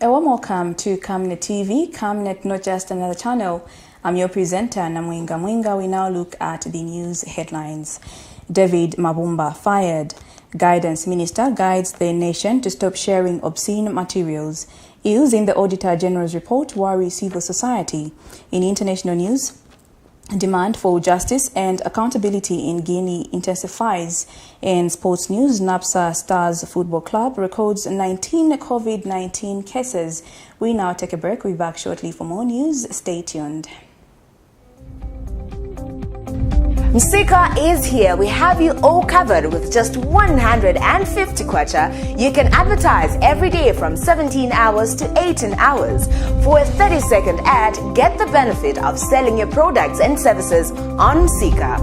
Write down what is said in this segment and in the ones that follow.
A warm welcome to Camnet TV. Camnet, not just another channel. I'm your presenter, Namwinga Mwinga. We now look at the news headlines. David Mabumba fired. Guidance Minister guides the nation to stop sharing obscene materials. Ills in the Auditor General's report worry civil society. In international news, demand for justice and accountability in Guinea intensifies. In sports news, NAPSA Stars Football Club records 19 COVID-19 cases. We now take a break. We'll be back shortly for more news. Stay tuned. Msika is here. We have you all covered with just 150 kwacha. You can advertise every day from 17 hours to 18 hours. For a 30-second ad, get the benefit of selling your products and services on Msika.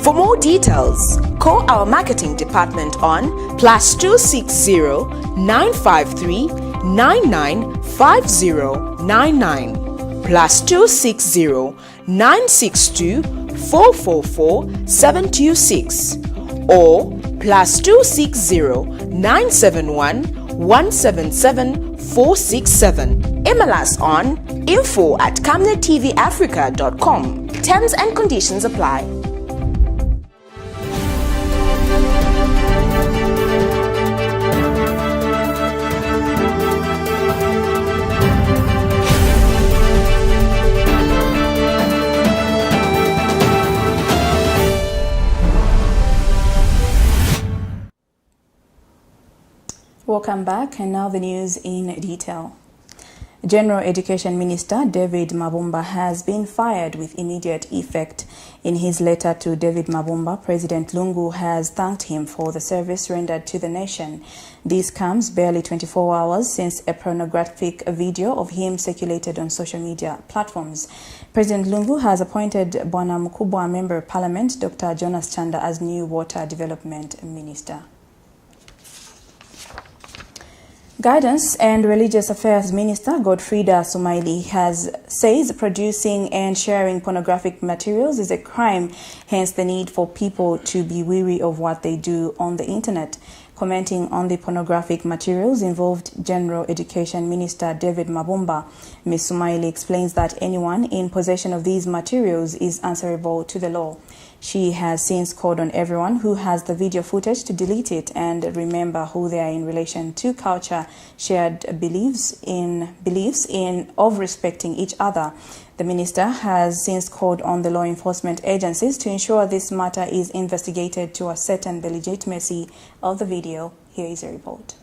For more details, call our marketing department on +260 953 995099 +260 962 444 726 or +260 971 177 467. Email us on info@camnettvafrica.com. Terms and conditions apply. Welcome back, and now the news in detail. General Education Minister David Mabumba has been fired with immediate effect. In his letter to David Mabumba, President Lungu has thanked him for the service rendered to the nation. This comes barely 24 hours since a pornographic video of him circulated on social media platforms. President Lungu has appointed Bwana Mukubwa Member of Parliament Dr. Jonas Chanda as new Water Development Minister. Guidance and Religious Affairs Minister Godfrida Sumaili says producing and sharing pornographic materials is a crime, hence the need for people to be wary of what they do on the internet. Commenting on the pornographic materials involved General Education Minister David Mabumba, Ms. Sumaili explains that anyone in possession of these materials is answerable to the law. She has since called on everyone who has the video footage to delete it and remember who they are in relation to culture, shared beliefs of respecting each other. The minister has since called on the law enforcement agencies to ensure this matter is investigated to ascertain the legitimacy of the video. Here is a report.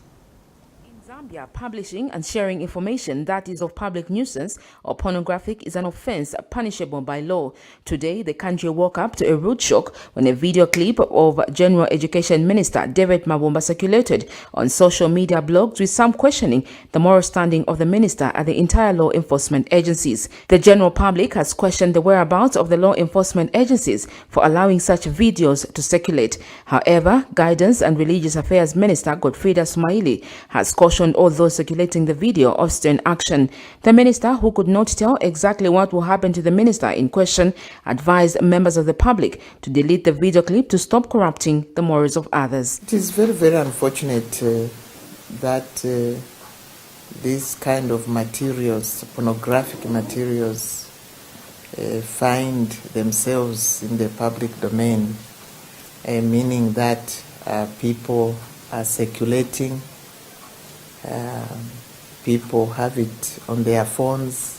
Zambia, publishing and sharing information that is of public nuisance or pornographic is an offense punishable by law. Today, the country woke up to a rude shock when a video clip of General Education Minister David Mabumba circulated on social media blogs with some questioning the moral standing of the minister and the entire law enforcement agencies. The general public has questioned the whereabouts of the law enforcement agencies for allowing such videos to circulate. However, Guidance and Religious Affairs Minister Godfrida Sumaili has cautioned all those circulating the video of stern action. The minister, who could not tell exactly what will happen to the minister in question, advised members of the public to delete the video clip to stop corrupting the morals of others. It is very, very unfortunate that these kind of materials, pornographic materials, find themselves in the public domain, meaning that people are circulating. People have it on their phones.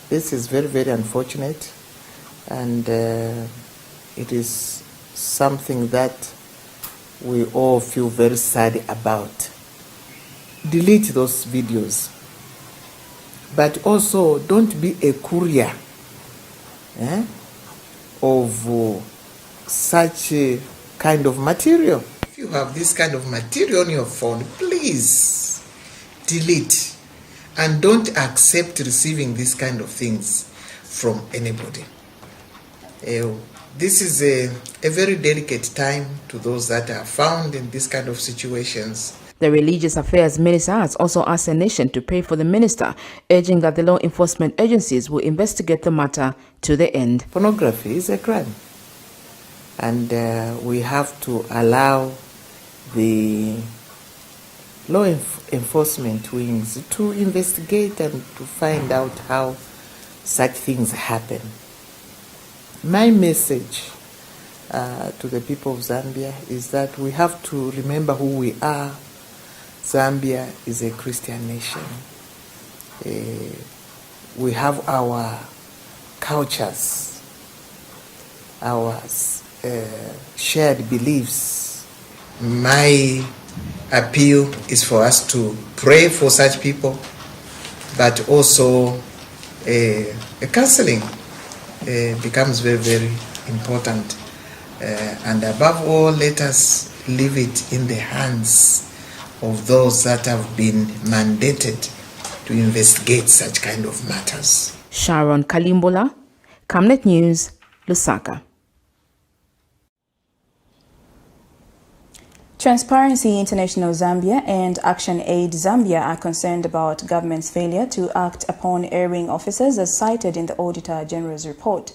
This is very, very unfortunate, and it is something that we all feel very sad about. Delete those videos, but also don't be a courier of such kind of material. If you have this kind of material on your phone, please delete and don't accept receiving this kind of things from anybody. This is a very delicate time to those that are found in this kind of situations. The Religious Affairs Minister has also asked the nation to pray for the minister, urging that the law enforcement agencies will investigate the matter to the end. Pornography is a crime, and we have to allow the law enforcement wings to investigate and to find out how such things happen. My message to the people of Zambia is that we have to remember who we are. Zambia is a Christian nation. We have our cultures, our shared beliefs. My appeal is for us to pray for such people, but also a counseling becomes very, very important. And above all, let us leave it in the hands of those that have been mandated to investigate such kind of matters. Sharon Kalimbola, Camnet News, Lusaka. Transparency International Zambia and Action Aid Zambia are concerned about government's failure to act upon erring officers as cited in the Auditor General's report.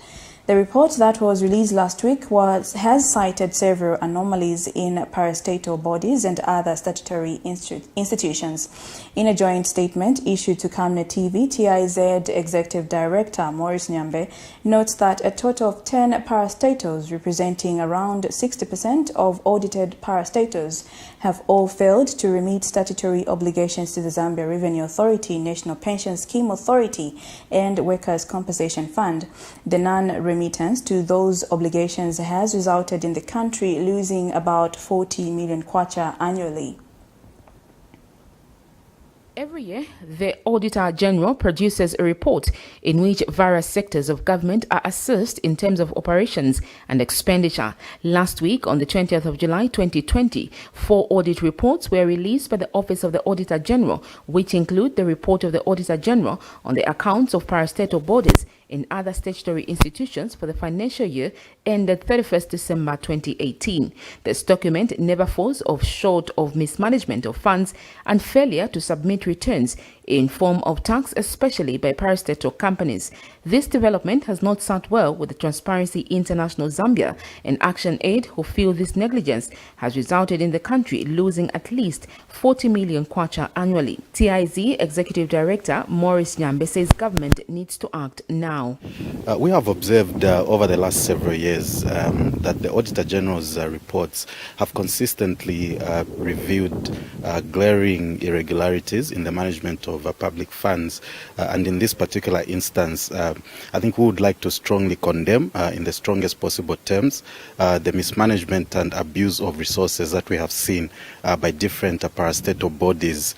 The report that was released last week has cited several anomalies in parastatal bodies and other statutory institutions. In a joint statement issued to Camnet Tv, TIZ Executive Director Maurice Nyambe notes that a total of 10 parastatals representing around 60% of audited parastatals have all failed to remit statutory obligations to the Zambia Revenue Authority, National Pension Scheme Authority and Workers' Compensation Fund. The non-remittance to those obligations has resulted in the country losing about 40 million kwacha annually. Every year, the Auditor General produces a report in which various sectors of government are assessed in terms of operations and expenditure. Last week, on the 20th of July 2020, 4 audit reports were released by the Office of the Auditor General, which include the report of the Auditor General on the accounts of parastatal bodies in other statutory institutions for the financial year ended 31st December 2018. This document never falls short of mismanagement of funds and failure to submit returns in form of tax, especially by parastatal companies. This development has not sat well with the Transparency International Zambia and Action Aid, who feel this negligence has resulted in the country losing at least 40 million kwacha annually. TIZ Executive Director Maurice Nyambe says government needs to act now. We have observed over the last several years that the Auditor General's reports have consistently revealed glaring irregularities in the management of public funds, and in this particular instance, I think we would like to strongly condemn in the strongest possible terms the mismanagement and abuse of resources that we have seen by different parastatal bodies.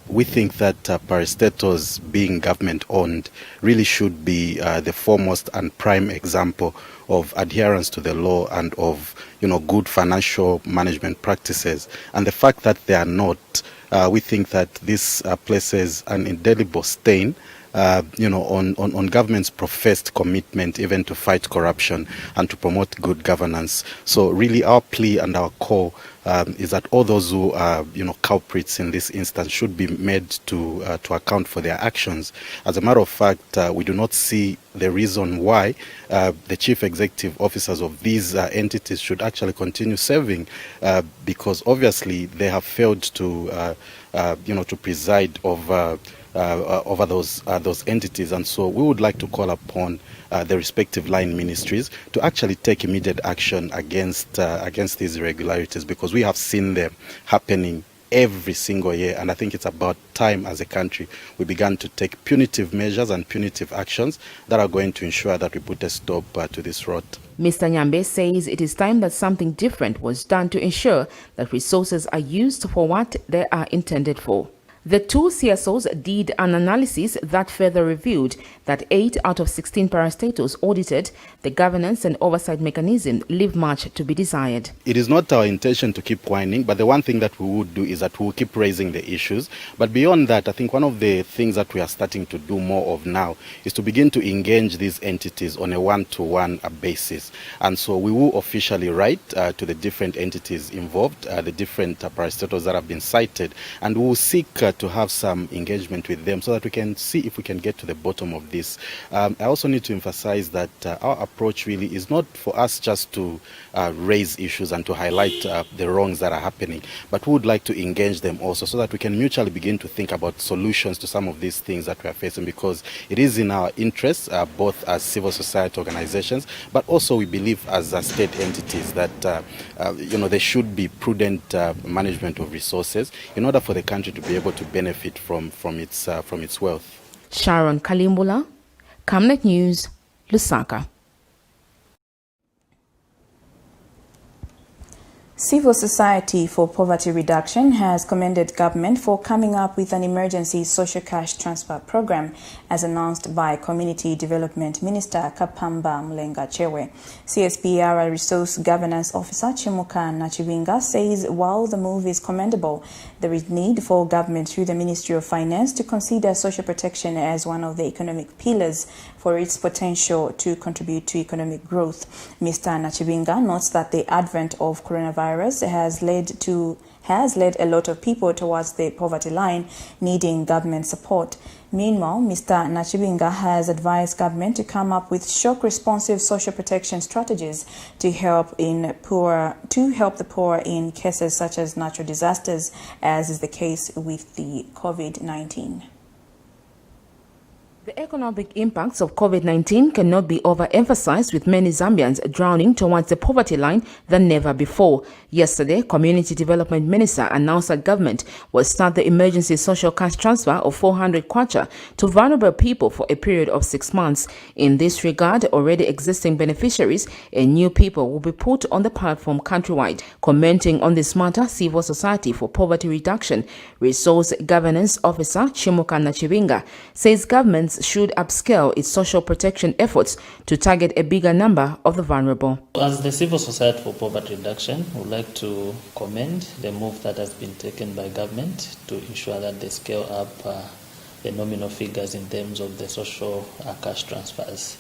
We think that parastatals being government owned really should be the foremost and prime example of adherence to the law and of good financial management practices. And the fact that they are not, we think that this places an indelible stain on government's professed commitment even to fight corruption and to promote good governance. So really our plea and our call is that all those who are culprits in this instance should be made to account for their actions. As a matter of fact, we do not see the reason why the chief executive officers of these entities should actually continue serving, because obviously they have failed to preside over those entities. And so we would like to call upon the respective line ministries to actually take immediate action against these irregularities, because we have seen them happening every single year, and I think it's about time as a country we began to take punitive measures and punitive actions that are going to ensure that we put a stop to this rot. Mr. Nyambe says it is time that something different was done to ensure that resources are used for what they are intended for. The 2 CSOs did an analysis that further revealed that 8 out of 16 parastatals audited, the governance and oversight mechanism leave much to be desired. It is not our intention to keep whining, but the one thing that we would do is that we will keep raising the issues. But beyond that, I think one of the things that we are starting to do more of now is to begin to engage these entities on a one-to-one basis. And so we will officially write to the different entities involved, the different parastatals that have been cited, and we will seek to have some engagement with them so that we can see if we can get to the bottom of this. I also need to emphasize that our approach really is not for us just to raise issues and to highlight the wrongs that are happening, but we would like to engage them also so that we can mutually begin to think about solutions to some of these things that we are facing, because it is in our interests, both as civil society organizations, but also we believe as state entities that there should be prudent management of resources in order for the country to be able to benefit from its wealth. Sharon Kalimbula, Camnet News, Lusaka. Civil Society for Poverty Reduction has commended government for coming up with an emergency social cash transfer program, as announced by Community Development Minister Kapamba Mlenga Chewe. CSPR Resource Governance Officer Chimuka Nachivinga says while the move is commendable, there is need for government through the Ministry of Finance to consider social protection as one of the economic pillars for its potential to contribute to economic growth. Mr. Nachivinga notes that the advent of coronavirus has led a lot of people towards the poverty line, needing government support. Meanwhile, Mr. Nachivinga has advised government to come up with shock-responsive social protection strategies to help the poor in cases such as natural disasters, as is the case with the COVID-19. The economic impacts of COVID-19 cannot be overemphasized, with many Zambians drowning towards the poverty line than never before. Yesterday, Community Development Minister announced that government will start the emergency social cash transfer of 400 kwacha to vulnerable people for a period of 6 months. In this regard, already existing beneficiaries and new people will be put on the platform countrywide. Commenting on this matter, Civil Society for Poverty Reduction Resource Governance Officer Chimuka Nachivinga says governments should upscale its social protection efforts to target a bigger number of the vulnerable. As the Civil Society for Poverty Reduction, we would like to commend the move that has been taken by government to ensure that they scale up the nominal figures in terms of the social cash transfers.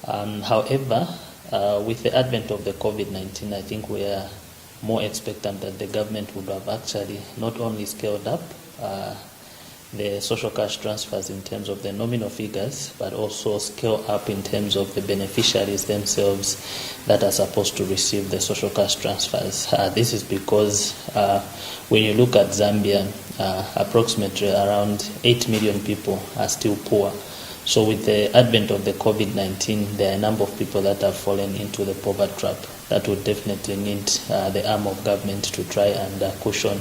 However, with the advent of the COVID-19, I think we are more expectant that the government would have actually not only scaled up the social cash transfers in terms of the nominal figures, but also scale up in terms of the beneficiaries themselves that are supposed to receive the social cash transfers. This is because when you look at Zambia, approximately around 8 million people are still poor. So with the advent of the COVID-19, there are a number of people that have fallen into the poverty trap that would definitely need the arm of government to try and cushion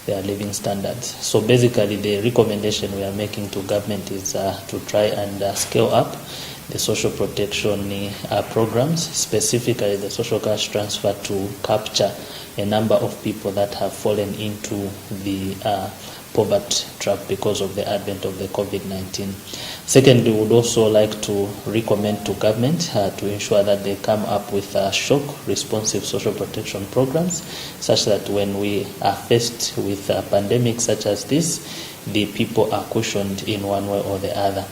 their living standards. So basically the recommendation we are making to government is to try and scale up the social protection programs, specifically the social cash transfer, to capture a number of people that have fallen into the poverty trap because of the advent of the COVID-19. Secondly, we would also like to recommend to government to ensure that they come up with shock-responsive social protection programs, such that when we are faced with pandemics such as this, the people are cushioned in one way or the other.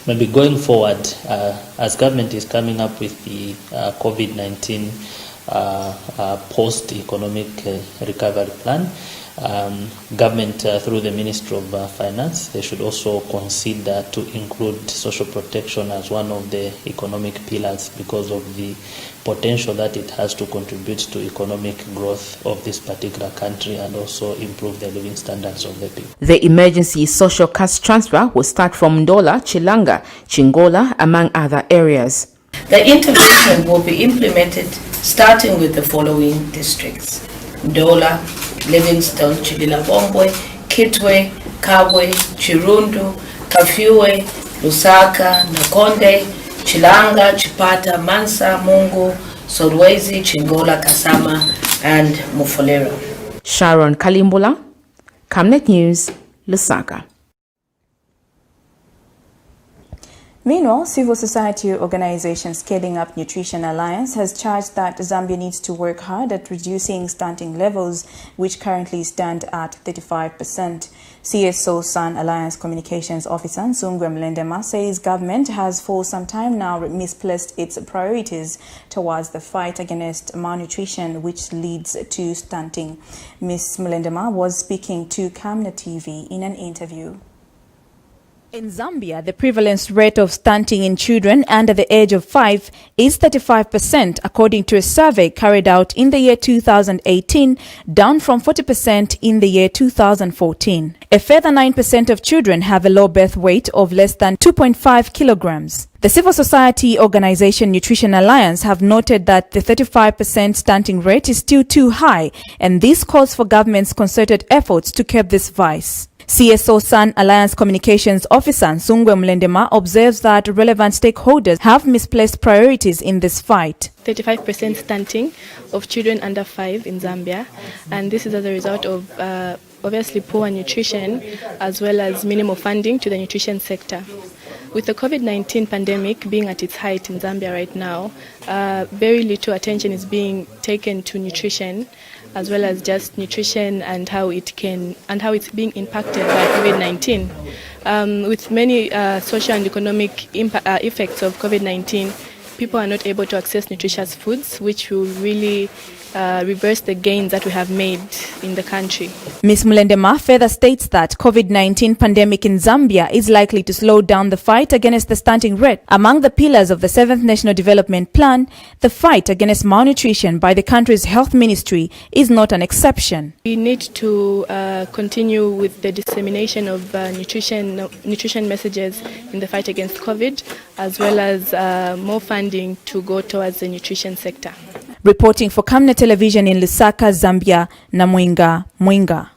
Maybe going forward, as government is coming up with the COVID-19 post-economic recovery plan, government through the Ministry of Finance, they should also consider to include social protection as one of the economic pillars because of the potential that it has to contribute to economic growth of this particular country and also improve the living standards of the people. The emergency social cash transfer will start from Ndola, Chilanga, Chingola, among other areas. The intervention will be implemented starting with the following districts: Ndola, Livingston, Chidilabombwe, Kitwe, Kabwe, Chirundu, Kafue, Lusaka, Nakonde, Chilanga, Chipata, Mansa, Mungu, Solwezi, Chingola, Kasama, and Mufulira. Sharon Kalimbula, Camnet News, Lusaka. Meanwhile, civil society organization Scaling Up Nutrition Alliance has charged that Zambia needs to work hard at reducing stunting levels, which currently stand at 35%. CSO Sun Alliance Communications Officer Nsungwe Mlendema says government has for some time now misplaced its priorities towards the fight against malnutrition, which leads to stunting. Ms. Mlendema was speaking to Camnet TV in an interview. In Zambia, the prevalence rate of stunting in children under the age of 5 is 35%, according to a survey carried out in the year 2018, down from 40% in the year 2014. A further 9% of children have a low birth weight of less than 2.5 kilograms. The civil society organization Nutrition Alliance have noted that the 35% stunting rate is still too high, and this calls for government's concerted efforts to curb this vice. CSO Sun Alliance Communications Officer Nsungwe Mlendema observes that relevant stakeholders have misplaced priorities in this fight. 35% stunting of children under 5 in Zambia, and this is as a result of obviously poor nutrition as well as minimal funding to the nutrition sector. With the COVID-19 pandemic being at its height in Zambia right now, very little attention is being taken to nutrition, as well as just nutrition and how it's being impacted by COVID-19. With many social and economic effects of COVID-19, people are not able to access nutritious foods, which will really reverse the gains that we have made in the country. Ms. Mlendema further states that COVID-19 pandemic in Zambia is likely to slow down the fight against the stunting rate. Among the pillars of the 7th National Development Plan, the fight against malnutrition by the country's health ministry is not an exception. We need to continue with the dissemination of nutrition messages in the fight against COVID, as well as more funding to go towards the nutrition sector. Reporting for Camnet Television in Lusaka, Zambia, Mwinga.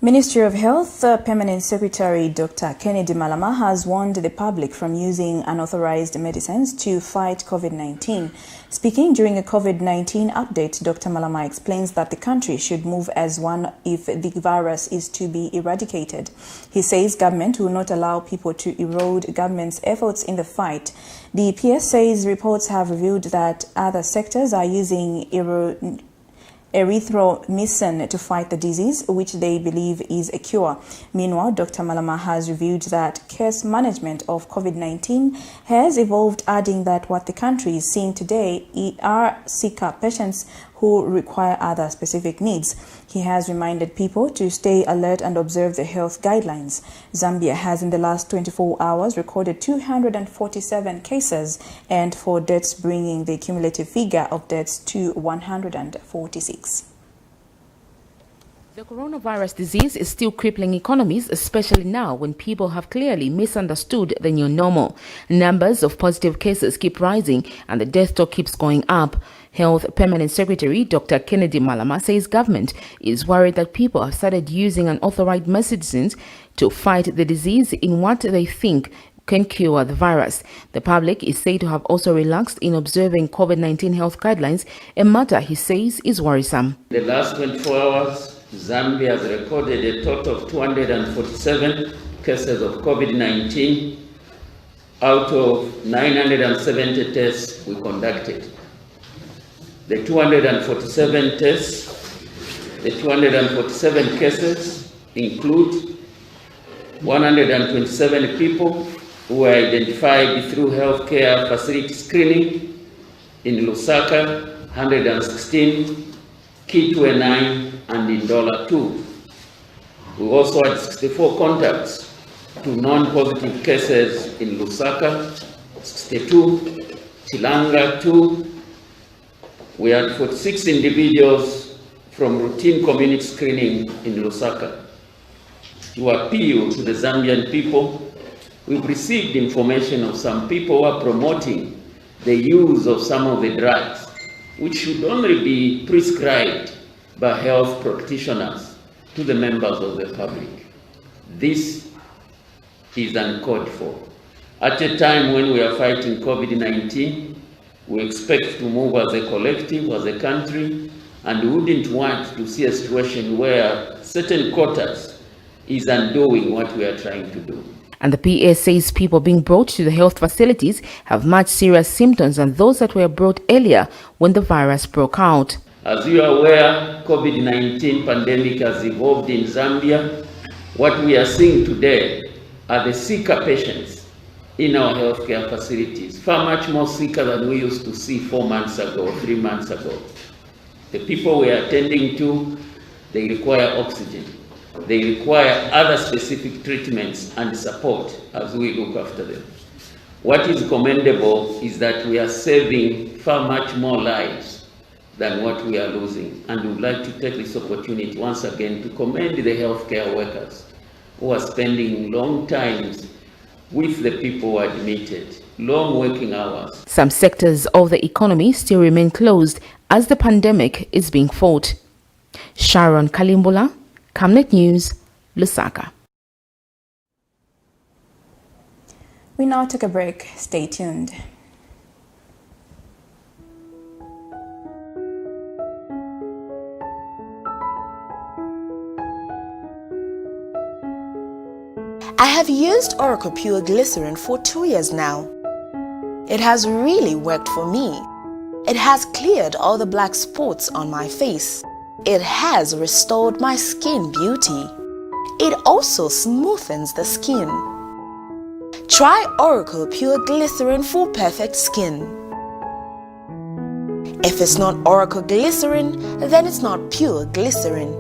Ministry of Health Permanent Secretary Dr. Kennedy Malama has warned the public from using unauthorized medicines to fight COVID-19. Speaking during a COVID-19 update, Dr. Malama explains that the country should move as one if the virus is to be eradicated. He says government will not allow people to erode government's efforts in the fight. The PS says reports have revealed that other sectors are using erythromycin to fight the disease, which they believe is a cure. Meanwhile, Dr. Malama has revealed that case management of COVID-19 has evolved, adding that what the country is seeing today are sicker patients who require other specific needs. He has reminded people to stay alert and observe the health guidelines. Zambia has in the last 24 hours recorded 247 cases and 4 deaths, bringing the cumulative figure of deaths to 146. The coronavirus disease is still crippling economies, especially now when people have clearly misunderstood the new normal. Numbers of positive cases keep rising and the death toll keeps going up. Health Permanent Secretary Dr. Kennedy Malama says government is worried that people have started using unauthorized medicines to fight the disease in what they think can cure the virus. The public is said to have also relaxed in observing COVID-19 health guidelines, a matter he says is worrisome. In the last 24 hours, Zambia has recorded a total of 247 cases of COVID-19 out of 970 tests we conducted. The 247 cases include 127 people who were identified through healthcare facility screening in Lusaka, 116, Kitwe 9, and in Ndola 2. We also had 64 contacts to non-positive cases in Lusaka, 62, Chilanga 2. We had 46 individuals from routine community screening in Lusaka. To appeal to the Zambian people, we've received information of some people who are promoting the use of some of the drugs, which should only be prescribed by health practitioners to the members of the public. This is uncalled for. At a time when we are fighting COVID-19, we expect to move as a collective, as a country, and we wouldn't want to see a situation where certain quotas is undoing what we are trying to do. And the PA says people being brought to the health facilities have much serious symptoms than those that were brought earlier when the virus broke out. As you are aware, COVID-19 pandemic has evolved in Zambia. What we are seeing today are the sicker patients in our healthcare facilities, far much more sicker than we used to see 4 months ago, 3 months ago. The people we are attending to, they require oxygen. They require other specific treatments and support as we look after them. What is commendable is that we are saving far much more lives than what we are losing. And we would like to take this opportunity once again to commend the healthcare workers who are spending long times with the people who are admitted, long working hours. Some sectors of the economy still remain closed as the pandemic is being fought. Sharon Kalimbola, Camnet News, Lusaka. We now take a break. Stay tuned. I have used Oracle Pure Glycerin for 2 years now. It has really worked for me. It has cleared all the black spots on my face. It has restored my skin beauty. It also smoothens the skin. Try Oracle Pure Glycerin for perfect skin. If it's not Oracle Glycerin, then it's not pure glycerin.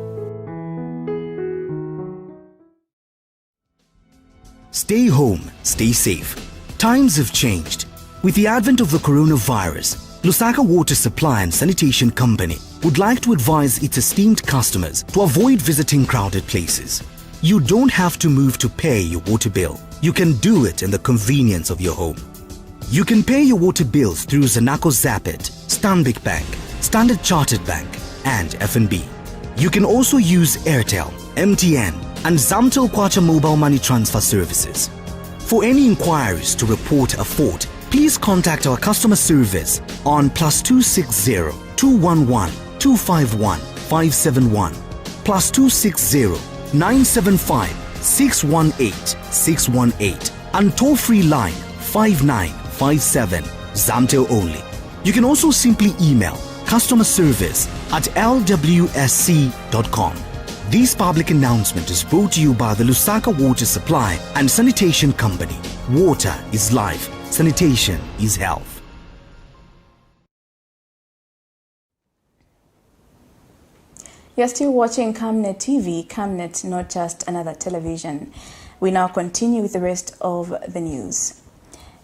Stay home, stay safe. Times have changed. With the advent of the coronavirus, Lusaka Water Supply and Sanitation Company would like to advise its esteemed customers to avoid visiting crowded places. You don't have to move to pay your water bill. You can do it in the convenience of your home. You can pay your water bills through Zanaco Zapit, Stanbic Bank, Standard Chartered Bank, and FNB. You can also use Airtel, MTN, and Zamtel Kwacha mobile money transfer services. For any inquiries to report a fault, please contact our customer service on +260 211 251 571, +260 975 618 618, and toll-free line 5957, Zamtel only. You can also simply email customerservice@lwsc.com. This public announcement is brought to you by the Lusaka Water Supply and Sanitation Company. Water is life. Sanitation is health. You're still watching Camnet TV, Camnet, not just another television. We now continue with the rest of the news.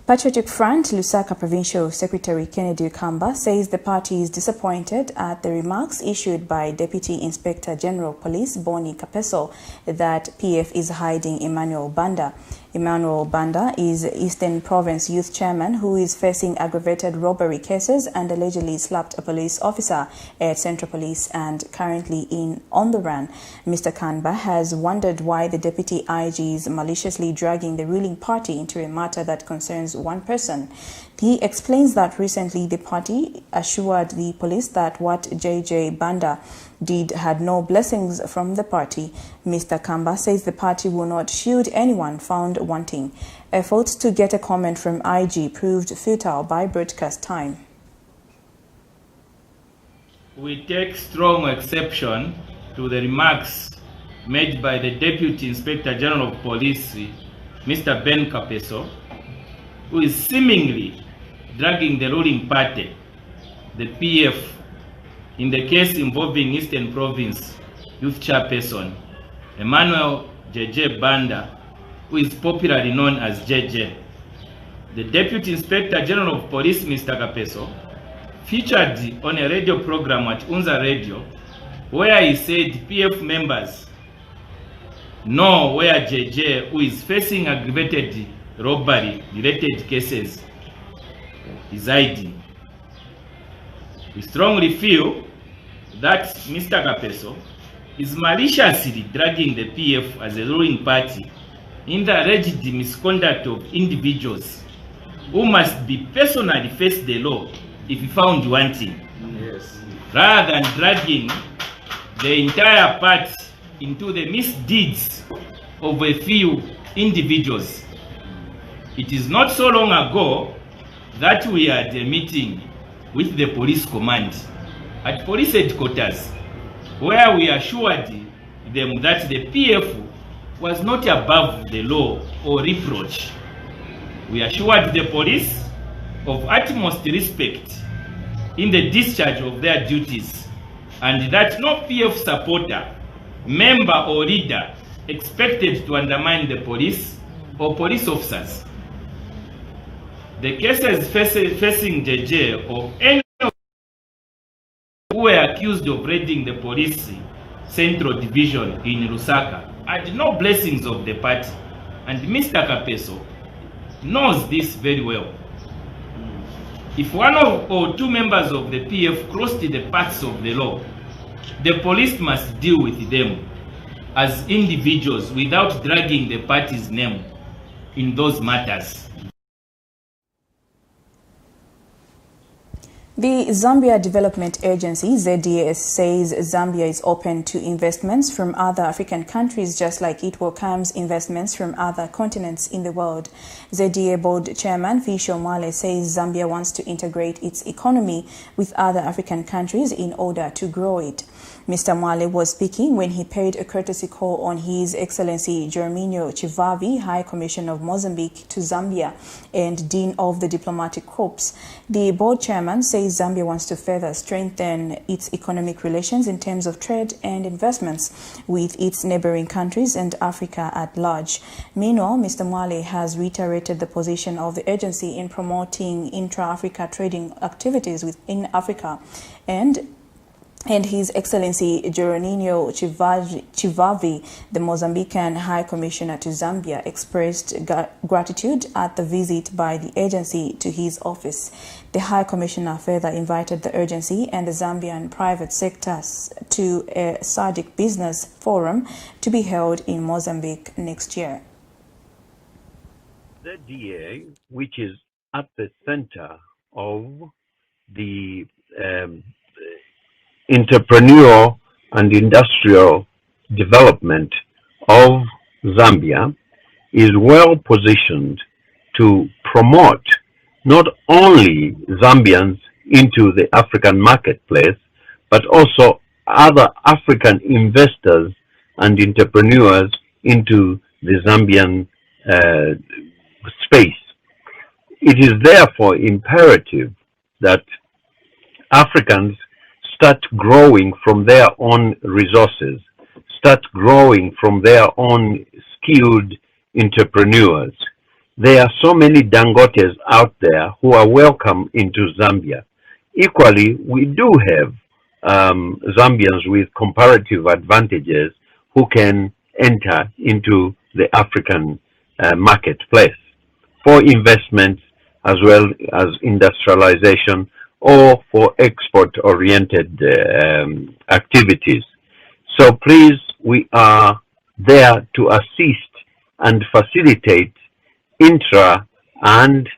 Patriotic Front Lusaka Provincial Secretary Kennedy Kamba says the party is disappointed at the remarks issued by Deputy Inspector General Police Boni Kapeso that PF is hiding Emmanuel Banda. Emmanuel Banda is Eastern Province Youth Chairman who is facing aggravated robbery cases and allegedly slapped a police officer at Central Police and currently on the run. Mr. Kamba has wondered why the Deputy IG is maliciously dragging the ruling party into a matter that concerns one person. He explains that recently the party assured the police that what JJ Banda did had no blessings from the party. Mr. Kamba says the party will not shield anyone found wanting. Efforts to get a comment from IG proved futile by broadcast time. We take strong exception to the remarks made by the Deputy Inspector General of Police, Mr. Ben Kapeso, who is seemingly dragging the ruling party, the PF, in the case involving Eastern Province Youth Chairperson Emmanuel JJ Banda, who is popularly known as JJ. The Deputy Inspector General of Police, Mr. Kapeso, featured on a radio program at Unza Radio, where he said PF members know where JJ, who is facing aggravated robbery-related cases, is hiding. We strongly feel that Mr. Kapeso is maliciously dragging the PF as a ruling party in the alleged misconduct of individuals who must be personally face the law if found wanting, rather than dragging the entire party into the misdeeds of a few individuals. It is not so long ago that we had a meeting with the police command at police headquarters, where we assured them that the PF was not above the law or reproach. We assured the police of utmost respect in the discharge of their duties, and that no PF supporter, member or leader expected to undermine the police or police officers. The cases facing JJ or any who were accused of raiding the police central division in Lusaka had no blessings of the party, and Mr. Kapeso knows this very well. If one or two members of the PF crossed the paths of the law, the police must deal with them as individuals without dragging the party's name in those matters. The Zambia Development Agency, ZDS, says Zambia is open to investments from other African countries, just like it welcomes investments from other continents in the world. ZDA Board Chairman Fisho Mwale says Zambia wants to integrate its economy with other African countries in order to grow it. Mr. Mwale was speaking when he paid a courtesy call on His Excellency Germinho Chivavi, High Commissioner of Mozambique to Zambia and Dean of the Diplomatic Corps. The board chairman says Zambia wants to further strengthen its economic relations in terms of trade and investments with its neighboring countries and Africa at large. Meanwhile, Mr. Mwale has reiterated the position of the agency in promoting intra-Africa trading activities within Africa, and His Excellency Germinho Chivavi, the Mozambican High Commissioner to Zambia, expressed gratitude at the visit by the agency to his office. The High Commissioner further invited the agency and the Zambian private sectors to a SADC business forum to be held in Mozambique next year. The DA, which is at the center of the entrepreneurial and industrial development of Zambia, is well positioned to promote not only Zambians into the African marketplace, but also other African investors and entrepreneurs into the Zambian space. It is therefore imperative that Africans start growing from their own resources, start growing from their own skilled entrepreneurs. There are so many Dangotes out there who are welcome into Zambia. Equally, we do have Zambians with comparative advantages who can enter into the African marketplace for investments as well as industrialization, or for export-oriented activities. So please, we are there to assist and facilitate intra and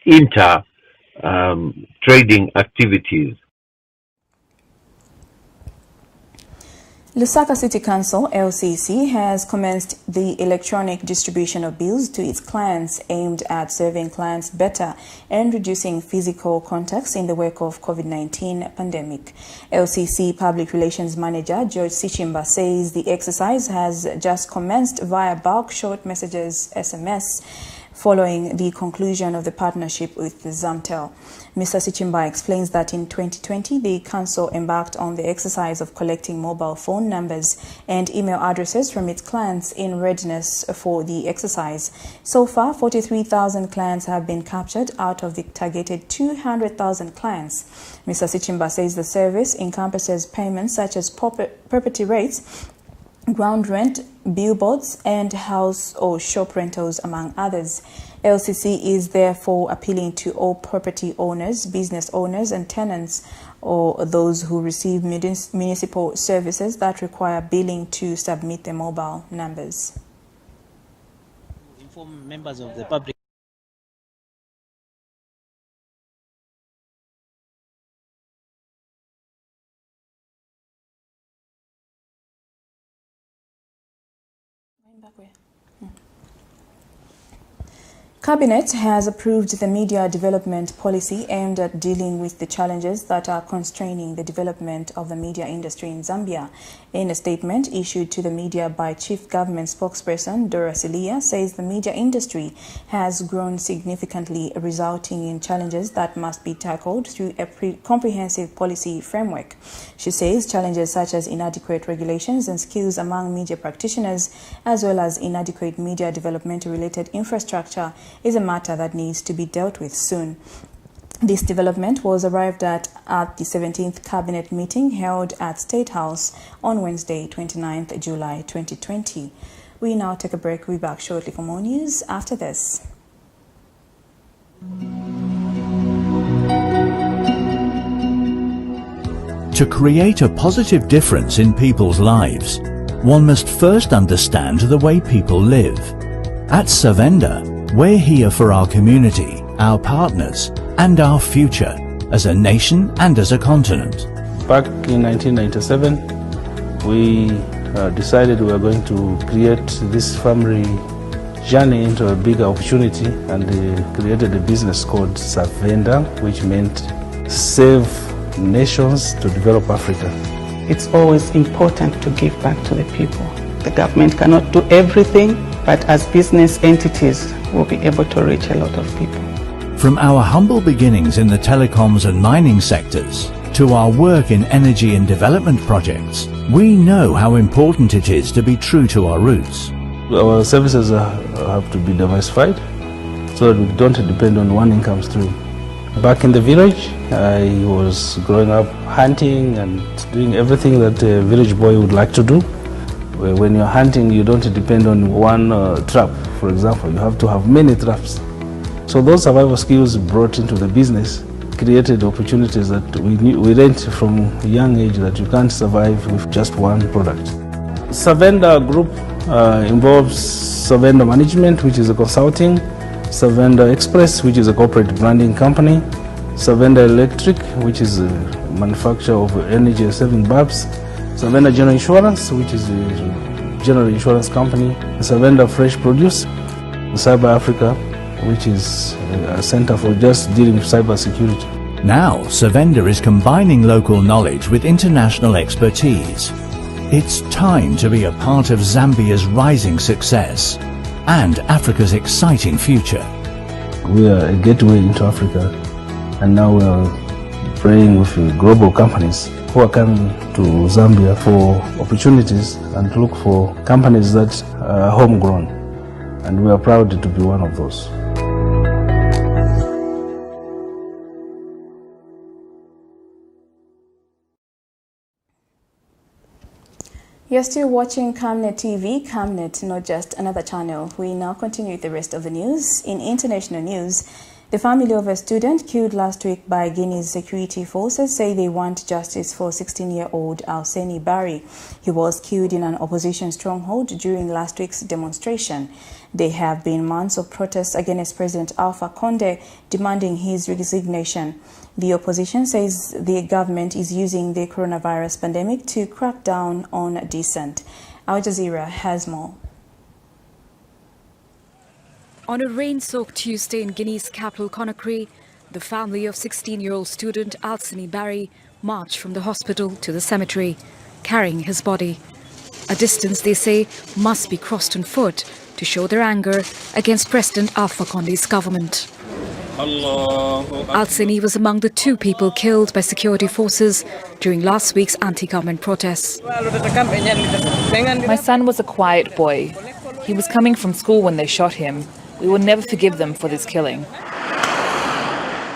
inter trading activities. Lusaka City Council, LCC, has commenced the electronic distribution of bills to its clients aimed at serving clients better and reducing physical contacts in the wake of COVID-19 pandemic. LCC Public Relations Manager George Sichimba says the exercise has just commenced via bulk short messages SMS following the conclusion of the partnership with Zamtel. Mr. Sichimba explains that in 2020, the Council embarked on the exercise of collecting mobile phone numbers and email addresses from its clients in readiness for the exercise. So far, 43,000 clients have been captured out of the targeted 200,000 clients. Mr. Sichimba says the service encompasses payments such as property rates, ground rent, billboards, and house or shop rentals, among others. LCC is therefore appealing to all property owners, business owners, and tenants, or those who receive municipal services that require billing to submit their mobile numbers. Inform members of the public Cabinet has approved the media development policy aimed at dealing with the challenges that are constraining the development of the media industry in Zambia. In a statement issued to the media by Chief Government Spokesperson Dora Silia, says the media industry has grown significantly, resulting in challenges that must be tackled through a comprehensive policy framework. She says challenges such as inadequate regulations and skills among media practitioners, as well as inadequate media development-related infrastructure, is a matter that needs to be dealt with soon. This development was arrived at the 17th Cabinet meeting held at State House on Wednesday, 29th July 2020. We now take a break. We'll be back shortly for more news after this. To create a positive difference in people's lives, one must first understand the way people live. At Savenda, we're here for our community, our partners, and our future, as a nation and as a continent. Back in 1997, we decided we were going to create this family journey into a bigger opportunity, and created a business called Savenda, which meant save nations to develop Africa. It's always important to give back to the people. The government cannot do everything, but as business entities, we'll be able to reach a lot of people. From our humble beginnings in the telecoms and mining sectors to our work in energy and development projects, we know how important it is to be true to our roots. Our services have to be diversified so that we don't depend on one income stream. Back in the village, I was growing up hunting and doing everything that a village boy would like to do. When you're hunting, you don't depend on one trap, for example. You have to have many traps. So those survival skills brought into the business created opportunities that we learned from a young age that you can't survive with just one product. Savenda Group involves Savenda Management, which is a consulting, Savenda Express, which is a corporate branding company, Savenda Electric, which is a manufacturer of energy-saving bulbs, Savenda General Insurance, which is a general insurance company, Savenda Fresh Produce, Cyber Africa, which is a center for just dealing with cyber security. Now, Savenda is combining local knowledge with international expertise. It's time to be a part of Zambia's rising success and Africa's exciting future. We are a gateway into Africa, and now we are praying with global companies who are coming to Zambia for opportunities and to look for companies that are homegrown, and we are proud to be one of those. You're still watching Camnet TV. Camnet, not just another channel. We now continue with the rest of the news. In international news, the family of a student killed last week by Guinea's security forces say they want justice for 16-year-old Alseni Barry. He was killed in an opposition stronghold during last week's demonstration. There have been months of protests against President Alpha Condé demanding his resignation. The opposition says the government is using the coronavirus pandemic to crack down on dissent. Al Jazeera has more. On a rain-soaked Tuesday in Guinea's capital Conakry, the family of 16-year-old student Alseni Barry marched from the hospital to the cemetery, carrying his body. A distance, they say, must be crossed on foot to show their anger against President Alpha Condé's government. Alseni was among the 2 people killed by security forces during last week's anti-government protests. My son was a quiet boy. He was coming from school when they shot him. We will never forgive them for this killing.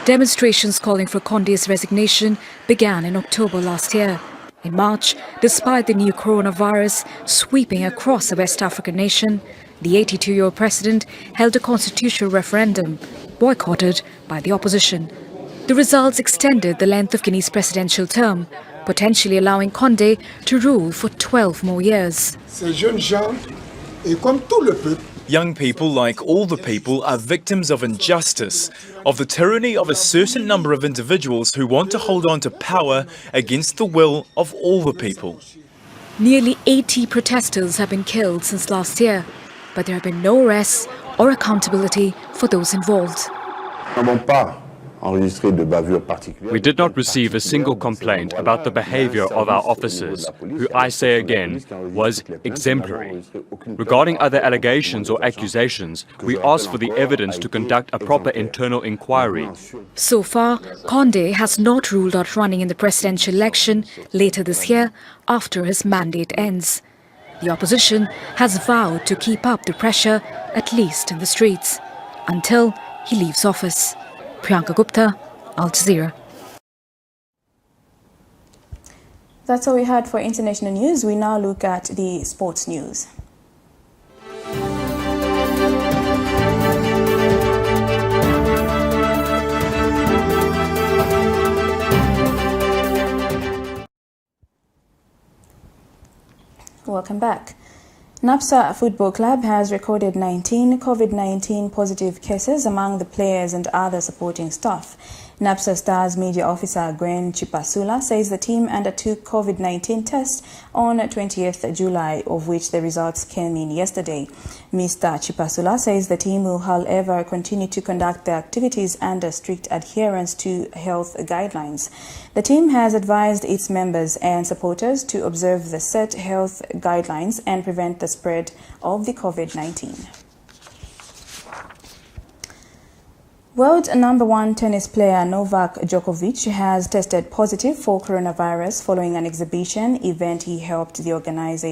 Demonstrations calling for Condé's resignation began in October last year. In March, despite the new coronavirus sweeping across the West African nation, the 82-year-old president held a constitutional referendum, boycotted by the opposition. The results extended the length of Guinea's presidential term, potentially allowing Condé to rule for 12 more years. Young people, like all the people, are victims of injustice, of the tyranny of a certain number of individuals who want to hold on to power against the will of all the people. Nearly 80 protesters have been killed since last year, but there have been no arrests or accountability for those involved. We did not receive a single complaint about the behavior of our officers, who, I say again, was exemplary. Regarding other allegations or accusations, we ask for the evidence to conduct a proper internal inquiry. So far, Condé has not ruled out running in the presidential election later this year after his mandate ends. The opposition has vowed to keep up the pressure, at least in the streets, until he leaves office. Priyanka Gupta, Al Jazeera. That's all we had for international news. We now look at the sports news. Welcome back. NAPSA Football Club has recorded 19 COVID-19 positive cases among the players and other supporting staff. NAPSA Stars Media Officer Gwen Chipasula says the team undertook COVID-19 tests on 20th July, of which the results came in yesterday. Mr. Chipasula says the team will, however, continue to conduct their activities under strict adherence to health guidelines. The team has advised its members and supporters to observe the set health guidelines and prevent the spread of the COVID-19. World number one tennis player Novak Djokovic has tested positive for coronavirus following an exhibition event he helped organize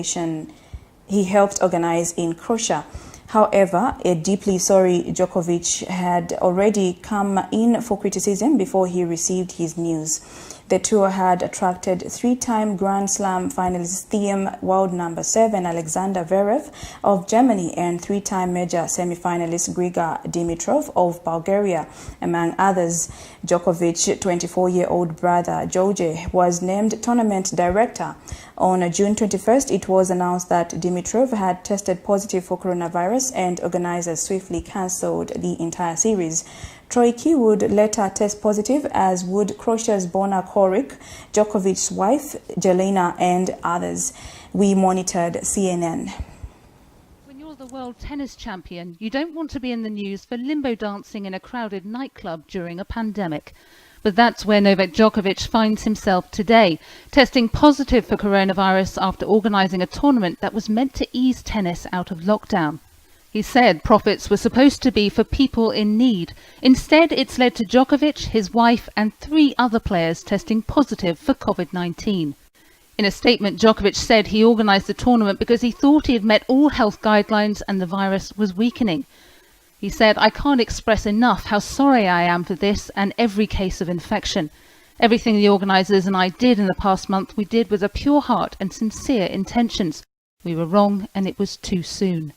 in Croatia. However, a deeply sorry Djokovic had already come in for criticism before he received his news. The tour had attracted three-time Grand Slam finalist world number 7 Alexander Zverev of Germany and three-time major semi-finalist Grigor Dimitrov of Bulgaria, among others. Djokovic's 24-year-old brother George was named tournament director. On June 21st, it was announced that Dimitrov had tested positive for coronavirus and organizers swiftly cancelled the entire series. Troicki would later test positive, as would Croatia's Bona Koric, Djokovic's wife Jelena, and others. We monitored CNN. When you're the world tennis champion, you don't want to be in the news for limbo dancing in a crowded nightclub during a pandemic. But that's where Novak Djokovic finds himself today, testing positive for coronavirus after organising a tournament that was meant to ease tennis out of lockdown. He said profits were supposed to be for people in need. Instead, it's led to Djokovic, his wife, and 3 other players testing positive for COVID-19. In a statement, Djokovic said he organised the tournament because he thought he had met all health guidelines and the virus was weakening. He said, "I can't express enough how sorry I am for this and every case of infection. Everything the organisers and I did in the past month, we did with a pure heart and sincere intentions. We were wrong and it was too soon."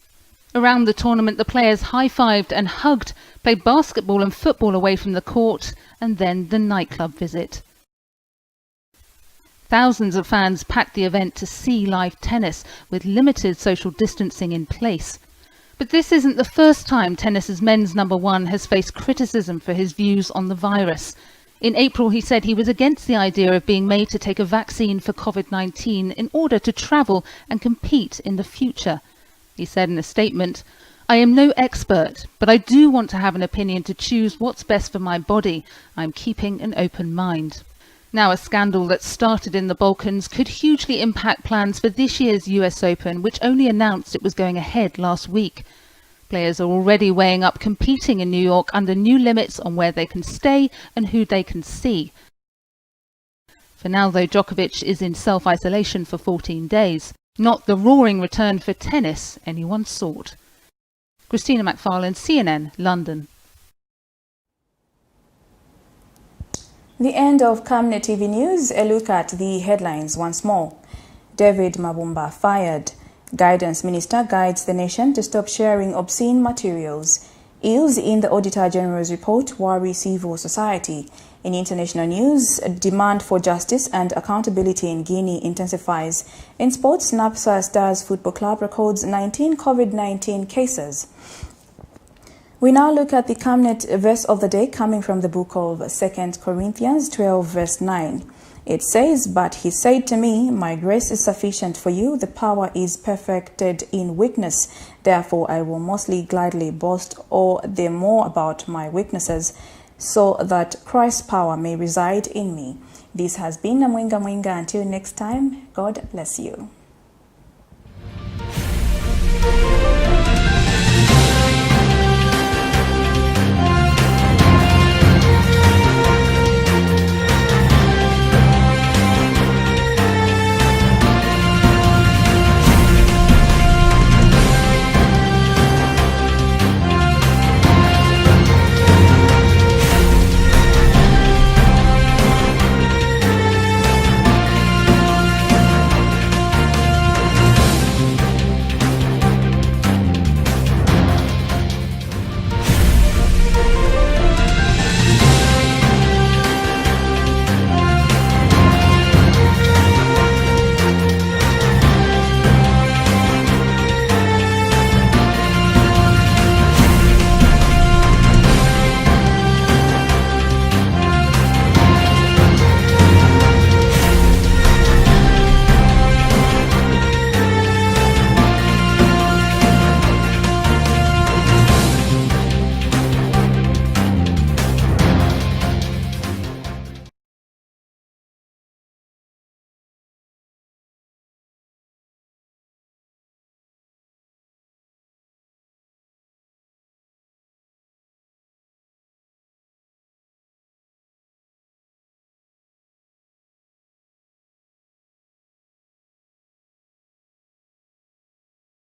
Around the tournament, the players high-fived and hugged, played basketball and football away from the court, and then the nightclub visit. Thousands of fans packed the event to see live tennis, with limited social distancing in place. But this isn't the first time tennis's men's number one has faced criticism for his views on the virus. In April, he said he was against the idea of being made to take a vaccine for COVID-19 in order to travel and compete in the future. He said in a statement, "I am no expert, but I do want to have an opinion to choose what's best for my body. I'm keeping an open mind." Now, a scandal that started in the Balkans could hugely impact plans for this year's US Open, which only announced it was going ahead last week. Players are already weighing up competing in New York under new limits on where they can stay and who they can see. For now, though, Djokovic is in self-isolation for 14 days. Not the roaring return for tennis anyone sought. Christina McFarlane, CNN, London. The end of Camnet TV News. A look at the headlines once more. David Mabumba fired. Guidance Minister guides the nation to stop sharing obscene materials. Ills in the Auditor General's report worry civil society. In international news, demand for justice and accountability in Guinea intensifies. In sports, NAPSA Stars Football Club records 19 COVID-19 cases. We now look at the Camnet verse of the day coming from the book of 2 Corinthians 12 verse 9. It says, "But he said to me, my grace is sufficient for you. The power is perfected in weakness. Therefore, I will mostly gladly boast all the more about my weaknesses, so that Christ's power may reside in me." This has been Namwinga Mwinga. Until next time, God bless you.